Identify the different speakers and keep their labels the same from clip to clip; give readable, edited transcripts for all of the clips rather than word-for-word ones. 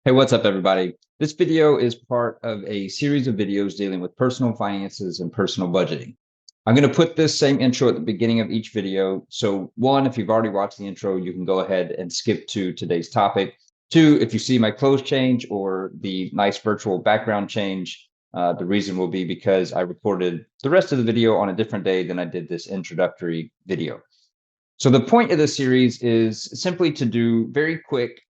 Speaker 1: Hey, what's up, everybody? This video is part of a series of videos dealing with personal finances and personal budgeting. I'm going to put this same intro at the beginning of each video. So one, if you've already watched the intro, you can go ahead and skip to today's topic. Two, if you see my clothes change or the nice virtual background change, the reason will be because I recorded the rest of the video on a different day than I did this introductory video. So the point of this series is simply to do very quick,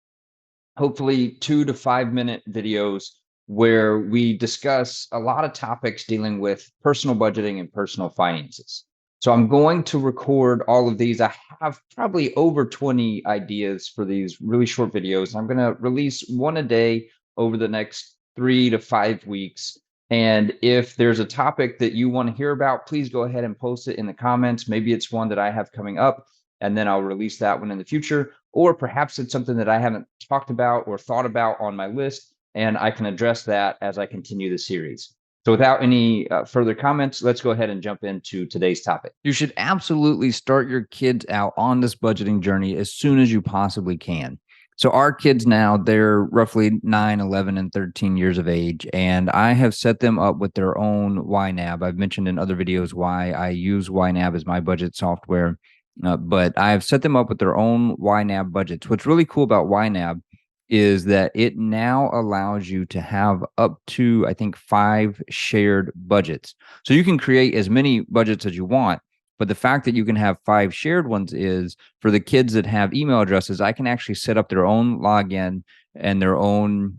Speaker 1: hopefully 2 to 5 minute videos where we discuss a lot of topics dealing with personal budgeting and personal finances. So I'm going to record all of these. I have probably over 20 ideas for these really short videos. I'm going to release one a day over the next 3 to 5 weeks. And if there's a topic that you want to hear about, please go ahead and post it in the comments. Maybe it's one that I have coming up, and then I'll release that one in the future. Or perhaps it's something that I haven't talked about or thought about on my list, and I can address that as I continue the series. So without any further comments, let's go ahead and jump into today's topic.
Speaker 2: You should absolutely start your kids out on this budgeting journey as soon as you possibly can. So our kids now, they're roughly 9, 11, and 13 years of age, and I have set them up with their own YNAB. I've mentioned in other videos why I use YNAB as my budget software, but I've set them up with their own YNAB budgets. What's really cool about YNAB is that it now allows you to have up to, I think, 5 shared budgets. So you can create as many budgets as you want. But the fact that you can have 5 shared ones is for the kids that have email addresses, I can actually set up their own login and their own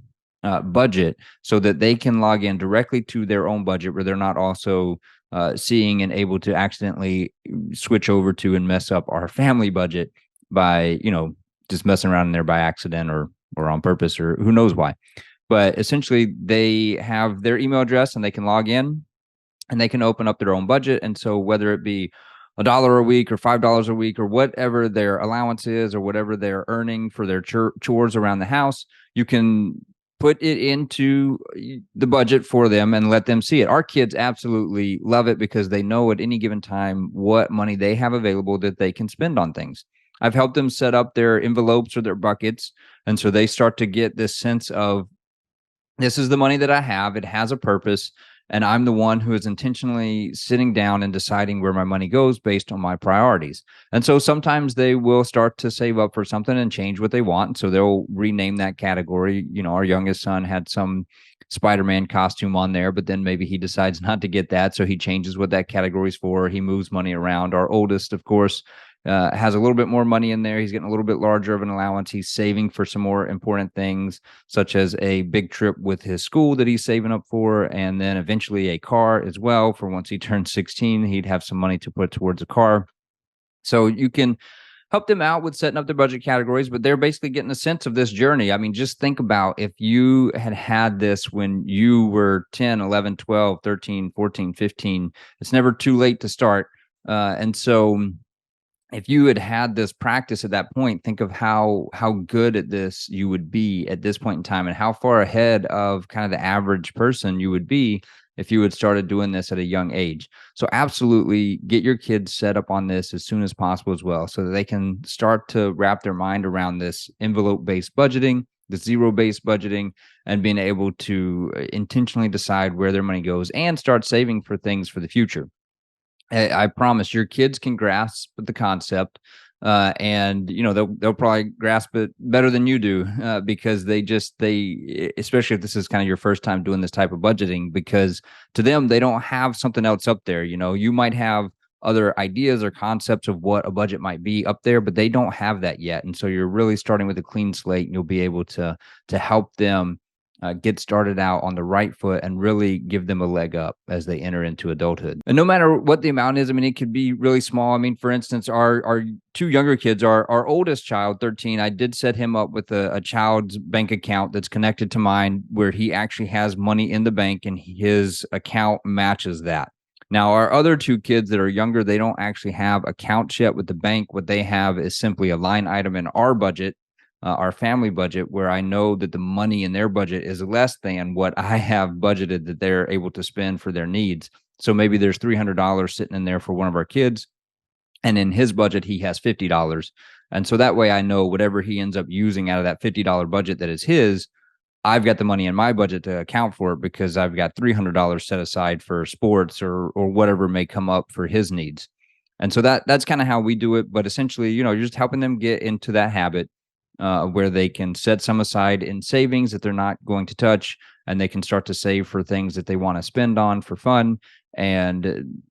Speaker 2: budget so that they can log in directly to their own budget where they're not also seeing and able to accidentally switch over to and mess up our family budget by, just messing around in there by accident or on purpose or who knows why. But essentially, they have their email address and they can log in and they can open up their own budget. And so whether it be $1 a week or $5 a week or whatever their allowance is or whatever they're earning for their chores around the house, you can put it into the budget for them and let them see it. Our kids absolutely love it because they know at any given time what money they have available that they can spend on things. I've helped them set up their envelopes or their buckets. And so they start to get this sense of, this is the money that I have. It has a purpose. And I'm the one who is intentionally sitting down and deciding where my money goes based on my priorities. And so sometimes they will start to save up for something and change what they want. So they'll rename that category. Our youngest son had some Spider-Man costume on there, but then maybe he decides not to get that. So he changes what that category is for. He moves money around. Our oldest, of course, has a little bit more money in there. He's getting a little bit larger of an allowance. He's saving for some more important things, such as a big trip with his school that he's saving up for, and then eventually a car as well. For once he turns 16, he'd have some money to put towards a car. So you can help them out with setting up their budget categories, but they're basically getting a sense of this journey. I mean, just think about if you had this when you were 10, 11, 12, 13, 14, 15, it's never too late to start. And so if you had this practice at that point, think of how good at this you would be at this point in time and how far ahead of kind of the average person you would be if you had started doing this at a young age. So absolutely get your kids set up on this as soon as possible as well, so that they can start to wrap their mind around this envelope-based budgeting, the zero-based budgeting, and being able to intentionally decide where their money goes and start saving for things for the future. I promise your kids can grasp the concept, and they'll probably grasp it better than you do, because they especially if this is kind of your first time doing this type of budgeting, because to them they don't have something else up there. You might have other ideas or concepts of what a budget might be up there, but they don't have that yet, and so you're really starting with a clean slate, and you'll be able to help them get started out on the right foot and really give them a leg up as they enter into adulthood. And no matter what the amount is, I mean, it could be really small. I mean, for instance, our 2 younger kids, our oldest child, 13, I did set him up with a child's bank account that's connected to mine, where he actually has money in the bank and his account matches that. Now, our other 2 kids that are younger, they don't actually have accounts yet with the bank. What they have is simply a line item in our budget, our family budget, where I know that the money in their budget is less than what I have budgeted that they're able to spend for their needs. So maybe there's $300 sitting in there for one of our kids, and in his budget, he has $50. And so that way I know whatever he ends up using out of that $50 budget that is his, I've got the money in my budget to account for it because I've got $300 set aside for sports or whatever may come up for his needs. And so that's kind of how we do it. But essentially, you're just helping them get into that habit where they can set some aside in savings that they're not going to touch, and they can start to save for things that they want to spend on for fun, and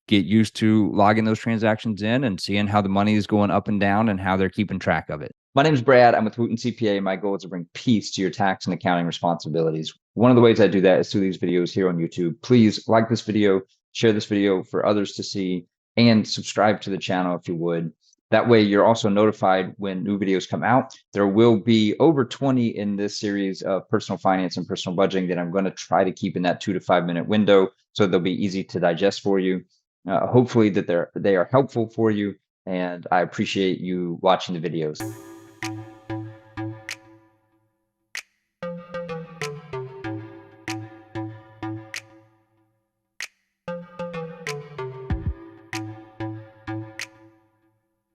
Speaker 2: get used to logging those transactions in and seeing how the money is going up and down and how they're keeping track of it.
Speaker 1: My name is Brad. I'm with Wooten CPA. My goal is to bring peace to your tax and accounting responsibilities. One of the ways I do that is through these videos here on YouTube. Please like this video, share this video for others to see, and subscribe to the channel if you would. That way you're also notified when new videos come out. There will be over 20 in this series of personal finance and personal budgeting that I'm going to try to keep in that 2 to 5 minute window, so they'll be easy to digest for you. Hopefully that they are helpful for you, and I appreciate you watching the videos.